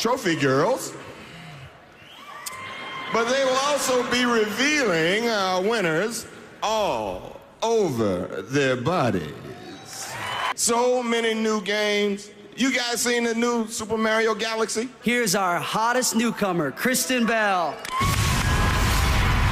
trophy girls, but they will also be revealing winners all over their bodies. So many new games. You guys seen the new Super Mario Galaxy? Here's our hottest newcomer, Kristen Bell.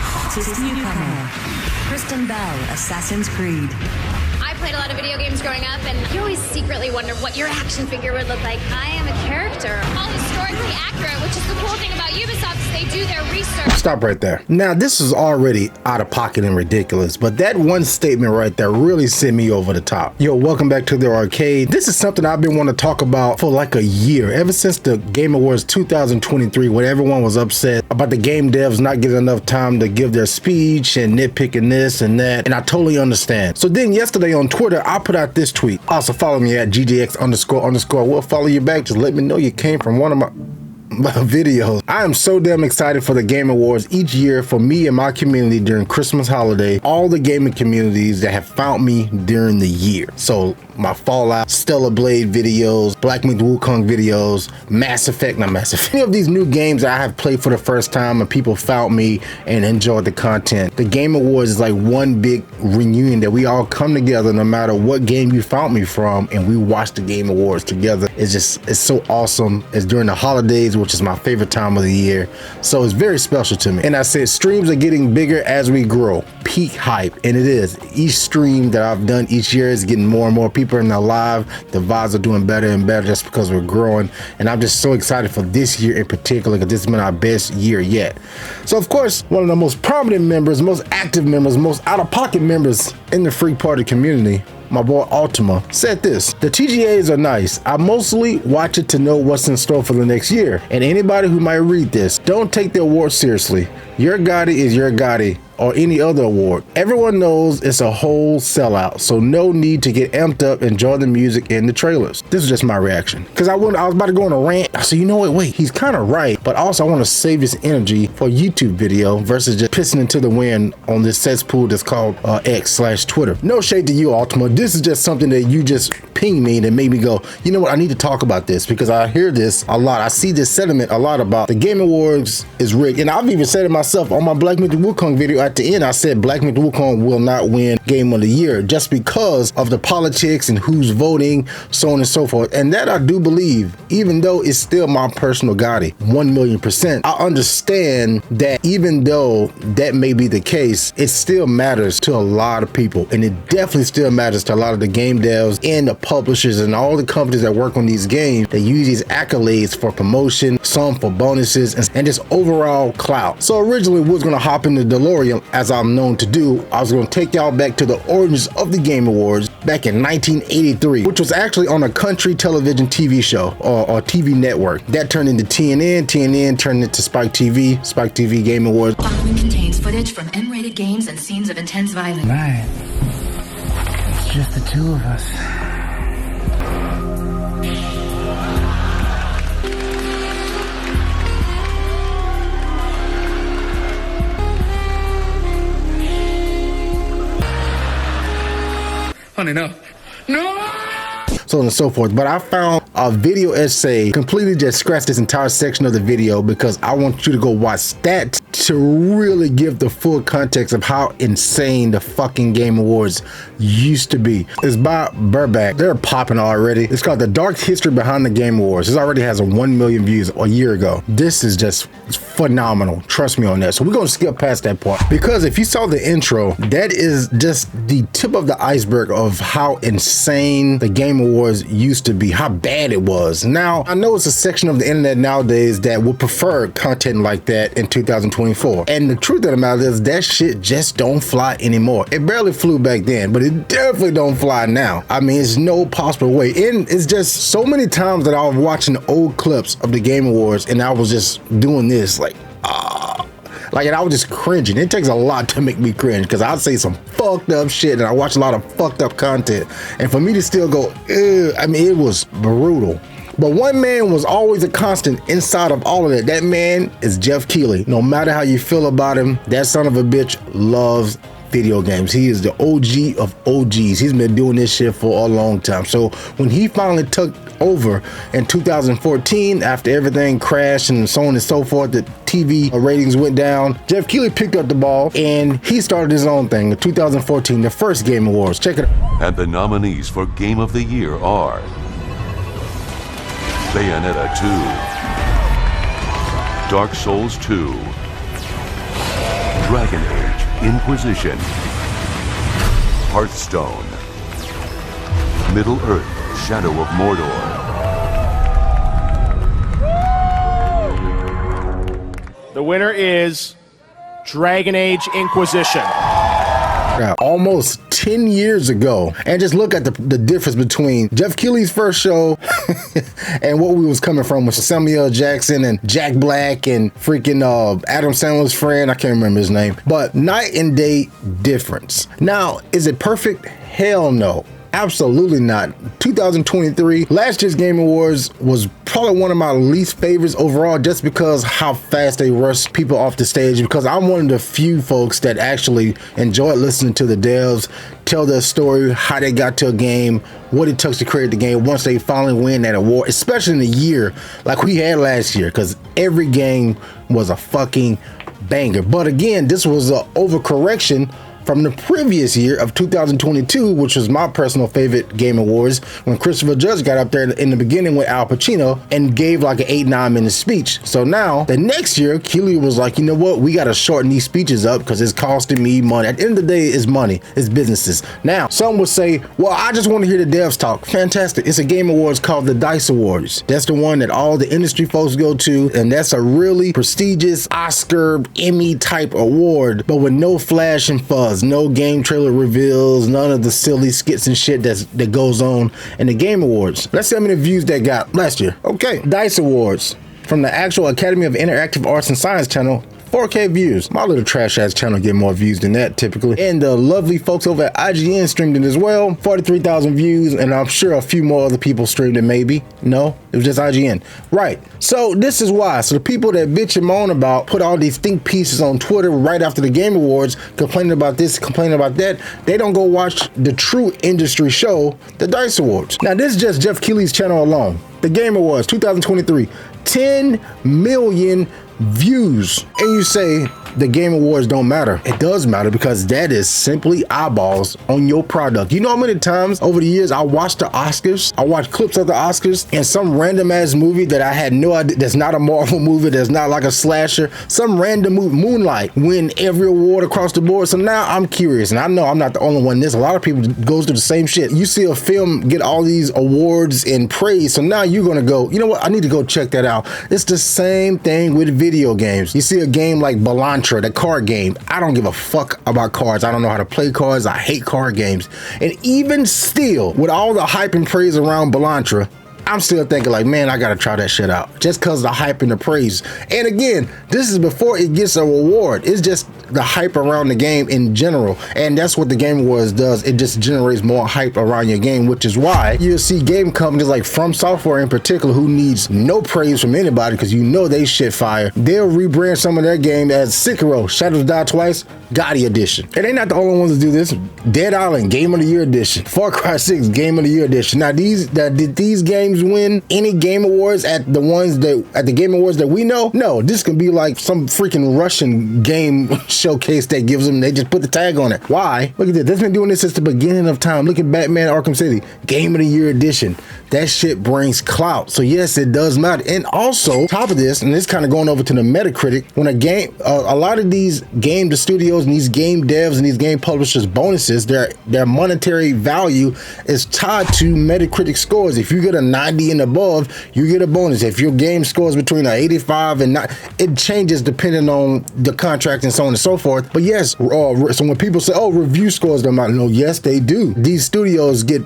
Hottest newcomer, Kristen Bell, Assassin's Creed. I played a lot of video games growing up, and you always secretly wonder what your action figure would look like. I am a character, all historically accurate, which is the cool thing about Ubisoft is they do their research. Stop right there. Now, this is already out of pocket and ridiculous, but that one statement right there really sent me over the top. Yo, welcome back to the arcade. This is something I've been wanting to talk about for like a year, ever since the Game Awards 2023, when everyone was upset about the game devs not getting enough time to give their speech and nitpicking this and that, and I totally understand. So then yesterday on Twitter, I put out this tweet. Also follow me at GGX__. We'll follow you back. Just let me know you came from one of my videos. I am so damn excited for the Game Awards each year for me and my community during Christmas holiday, all the gaming communities that have found me during the year. So my Fallout, Stellar Blade videos, Black Myth Wukong videos, Mass Effect, not Mass Effect. Any of these new games that I have played for the first time and people found me and enjoyed the content. The Game Awards is like one big reunion that we all come together no matter what game you found me from, and we watch the Game Awards together. It's so awesome. It's during the holidays, which is my favorite time of the year. So it's very special to me. And I said streams are getting bigger as we grow. Peak hype. And it is. Each stream that I've done each year is getting more and more people in the live. The vibes are doing better and better just because we're growing. And I'm just so excited for this year in particular because this has been our best year yet. So of course, one of the most prominent members, most active members, most out-of-pocket members in the Freak Party community, my boy Ultima, said this: the TGAs are nice. I mostly watch it to know what's in store for the next year. And anybody who might read this, don't take the award seriously. Your GOTY is your GOTY, or any other award. Everyone knows it's a whole sellout, so no need to get amped up and enjoy the music and the trailers. This is just my reaction. Because I was about to go on a rant. I said, you know what, wait, he's kind of right, but also I want to save his energy for a YouTube video versus just pissing into the wind on this cesspool that's called X/Twitter. No shade to you, Ultima. This is just something that you just pinged me that made me go, you know what, I need to talk about this because I hear this a lot. I see this sentiment a lot about the Game Awards is rigged. And I've even said it myself on my Black Myth Wukong video. At the end, I said Black Myth Wukong will not win Game of the Year just because of the politics and who's voting, so on and so forth. And that I do believe, even though it's still my personal GOTY, 1,000,000%. I understand that even though that may be the case, it still matters to a lot of people. And it definitely still matters to a lot of the game devs and the publishers and all the companies that work on these games that use these accolades for promotion, some for bonuses, and just overall clout. So originally we was going to hop in the DeLorean, as I'm known to do. I was going to take y'all back to the origins of the Game Awards back in 1983, which was actually on a country television TV show or TV network. That turned into TNN, TNN turned into Spike TV, Spike TV Game Awards. Following contains footage from M-rated games and scenes of intense violence. Right. It's just the two of us. Honey, no. No! So on and so forth. But I found a video essay completely just scratched this entire section of the video because I want you to go watch that to really give the full context of how insane the fucking Game Awards used to be. It's by Burback. They're popping already. It's called The Dark History Behind the Game Awards. This already has 1 million views a year ago. This is just phenomenal. Trust me on that. So we're going to skip past that part because if you saw the intro, that is just the tip of the iceberg of how insane the Game Awards used to be, how bad it was. Now, I know it's a section of the internet nowadays that would prefer content like that in 2024. And the truth of the matter is that shit just don't fly anymore. It barely flew back then, but it definitely don't fly now. I mean, it's no possible way. And it's just so many times that I was watching old clips of the Game Awards and I was just doing this like, and I was just cringing. It takes a lot to make me cringe because I'd say some fucked up shit and I watch a lot of fucked up content. And for me to still go, I mean, it was brutal. But one man was always a constant inside of all of that. That man is Geoff Keighly. No matter how you feel about him, that son of a bitch loves video games. He is the OG of OGs. He's been doing this shit for a long time. So when he finally took over in 2014 after everything crashed and so on and so forth. The TV ratings went down. Geoff Keighly picked up the ball and he started his own thing in 2014, the first Game Awards. Check it out. And the nominees for Game of the Year are Bayonetta 2, Dark Souls 2, Dragon Age Inquisition, Hearthstone, Middle-earth Shadow of Mordor. The winner is Dragon Age Inquisition. Almost 10 years ago. And just look at the difference between Geoff Keighley's first show and what we was coming from with Samuel L. Jackson and Jack Black and freaking Adam Sandler's friend. I can't remember his name. But night and day difference. Now, is it perfect? Hell no. Absolutely not. 2023, last year's Game Awards was probably one of my least favorites overall, just because how fast they rush people off the stage, because I'm one of the few folks that actually enjoy listening to the devs tell their story, how they got to a game, what it took to create the game once they finally win that award, especially in a year like we had last year, because every game was a fucking banger. But again, this was an overcorrection from the previous year of 2022, which was my personal favorite Game Awards, when Christopher Judge got up there in the beginning with Al Pacino and gave like an 8-9 minute speech. So now the next year, Keighly was like, you know what, we got to shorten these speeches up because it's costing me money. At the end of the day, it's money, it's businesses. Now, some would say, well, I just want to hear the devs talk. Fantastic. It's a Game Awards called the DICE Awards. That's the one that all the industry folks go to, and that's a really prestigious Oscar, Emmy type award, but with no flash and fuzz. No game trailer reveals, none of the silly skits and shit that goes on in the Game Awards. Let's see how many views they got last year. Okay, DICE Awards from the actual Academy of Interactive Arts and Science channel. 4K views. My little trash ass channel get more views than that typically. And the lovely folks over at IGN streamed it as well. 43,000 views, and I'm sure a few more other people streamed it maybe. No, it was just IGN. Right. So this is why. So the people that bitch and moan about, put all these think pieces on Twitter right after the Game Awards, complaining about this, complaining about that, they don't go watch the true industry show, the DICE Awards. Now this is just Geoff Keighley's channel alone. The Game Awards 2023, 10 million views. And you say the Game Awards don't matter. It does matter, because that is simply eyeballs on your product. You know how many times over the years I watched the Oscars? I watched clips of the Oscars, and some random ass movie that I had no idea, that's not a Marvel movie, that's not like a slasher, some random movie, Moonlight, win every award across the board. So now I'm curious, and I know I'm not the only one. There's a lot of people goes through the same shit. You see a film get all these awards and praise, so now you're gonna go, you know what, I need to go check that out. It's the same thing with video games. You see a game like Belantra, the card game. I don't give a fuck about cards. I don't know how to play cards. I hate card games. And even still, with all the hype and praise around Belantra, I'm still thinking like, man, I gotta try that shit out, just cause the hype and the praise. And again, this is before it gets a reward. It's just the hype around the game in general. And that's what the Game Awards does. It just generates more hype around your game, which is why you'll see game companies like From Software in particular, who needs no praise from anybody, because you know they shit fire. They'll rebrand some of their game as Sekiro, Shadows Die Twice, GOTY Edition. And they're not the only ones to do this. Dead Island, Game of the Year Edition. Far Cry 6, Game of the Year Edition. Now did these games win any Game Awards at the Game Awards that we know? No, this can be like some freaking Russian game showcase that gives them, they just put the tag on it. Why? Look at this. They've been doing this since the beginning of time. Look at Batman Arkham City, Game of the Year Edition. That shit brings clout. So yes, it does matter. And also, top of this, and this kind of going over to the Metacritic, when a game, a lot of these game studios and these game devs and these game publishers bonuses, their monetary value is tied to Metacritic scores. If you get a 90 and above, you get a bonus. If your game scores between an 85 and 9, it changes depending on the contract and so on and so forth. But yes, so when people say, oh, review scores don't matter, no, yes, they do. These studios get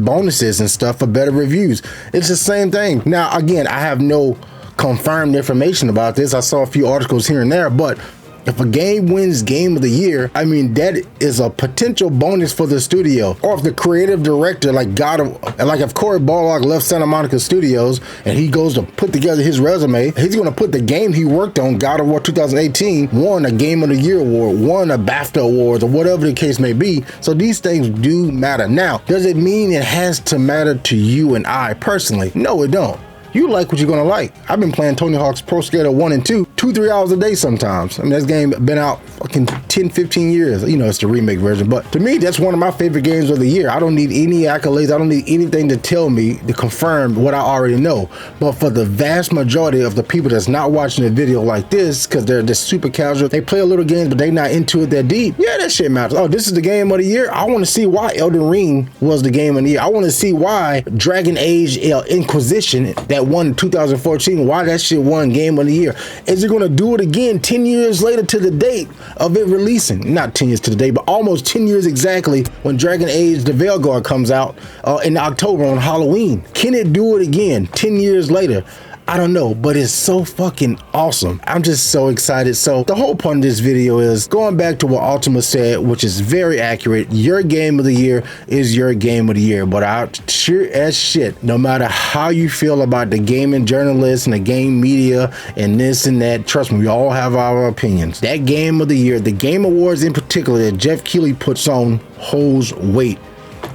bonuses and stuff for better reviews. It's the same thing. Now, again, I have no confirmed information about this. I saw a few articles here and there, but If a game wins Game of the Year, I mean, that is a potential bonus for the studio. Or if the creative director, like if Cory Barlog left Santa Monica Studios and he goes to put together his resume, he's going to put the game he worked on, God of War 2018, won a Game of the Year award, won a BAFTA award, or whatever the case may be. So these things do matter. Now, does it mean it has to matter to you and I personally? No, it don't. You like what you're gonna like. I've been playing Tony Hawk's Pro Skater 1 and 2, 2-3 hours a day sometimes. I mean, this game been out fucking 10-15 years. You know, it's the remake version, but to me, that's one of my favorite games of the year. I don't need any accolades. I don't need anything to tell me, to confirm what I already know. But for the vast majority of the people that's not watching a video like this, because they're just super casual, they play a little games, but they not into it that deep. Yeah, that shit matters. Oh, this is the game of the year. I want to see why Elden Ring was the game of the year. I want to see why Dragon Age Inquisition, that won in 2014, why that shit won Game of the Year. Is it going to do it again 10 years later to the date of it releasing? Not 10 years to the date, but almost 10 years exactly when Dragon Age The Veilguard comes out in October on Halloween. Can it do it again 10 years later? I don't know, but it's so fucking awesome. I'm just so excited. So the whole point of this video is going back to what Ultima said, which is very accurate. Your game of the year is your game of the year. But I sure as shit, no matter how you feel about the gaming journalists and the game media and this and that, trust me, we all have our opinions. That game of the year, the Game Awards in particular that Geoff Keighly puts on, holds weight.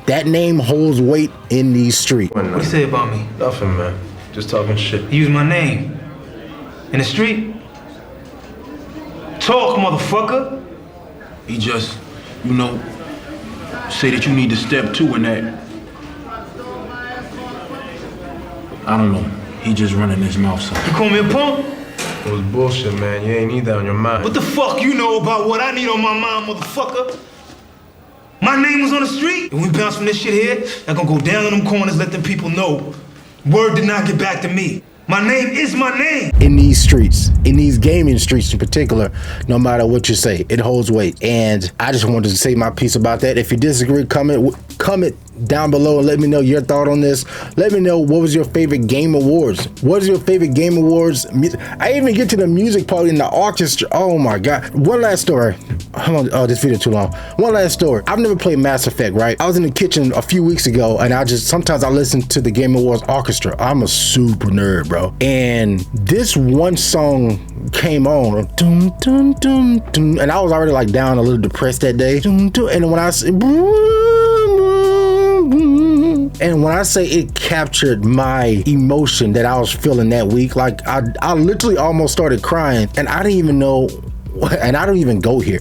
That name holds weight in these streets. What you say about me? Nothing, man. Just talking shit. Use my name. In the street? Talk, motherfucker. He just, you know, say that you need to step 2 in that. I don't know. He just running his mouth, son. You call me a punk? It was bullshit, man. You ain't need that on your mind. What the fuck you know about what I need on my mind, motherfucker? My name was on the street, and we bounce from this shit here. I'm gonna go down in them corners, let them people know. Word did not get back to me. My name is my name. In these streets, in these gaming streets in particular, no matter what you say, it holds weight. And I just wanted to say my piece about that. If you disagree, comment down below and let me know your thought on this. Let me know what was your favorite Game Awards. What is your favorite Game Awards? I even get to the music part in the orchestra. Oh my God. One last story. Hold on. Oh, this video too long. One last story. I've never played Mass Effect, right? I was in the kitchen a few weeks ago and sometimes I listen to the Game Awards orchestra. I'm a super nerd, bro. And this one song came on, dun, dun, dun, dun, and I was already like down a little depressed that day. Dun, dun, and when I say it captured my emotion that I was feeling that week, like I literally almost started crying, and I didn't even know. And I don't even go here.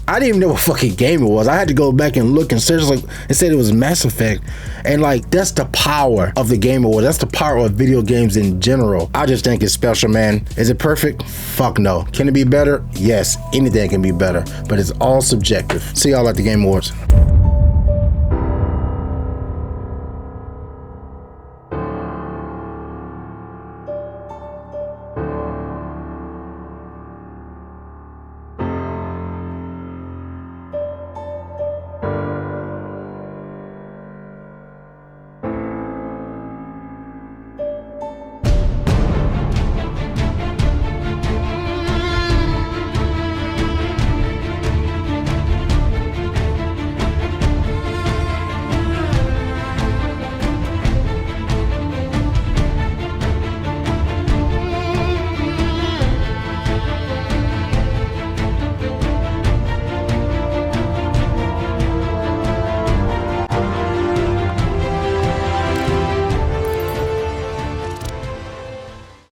I didn't even know what fucking game it was. I had to go back and look and search, like, and said it was Mass Effect. And like, that's the power of the Game Awards. That's the power of video games in general. I just think it's special, man. Is it perfect? Fuck no. Can it be better? Yes, anything can be better, but it's all subjective. See y'all at the Game Awards.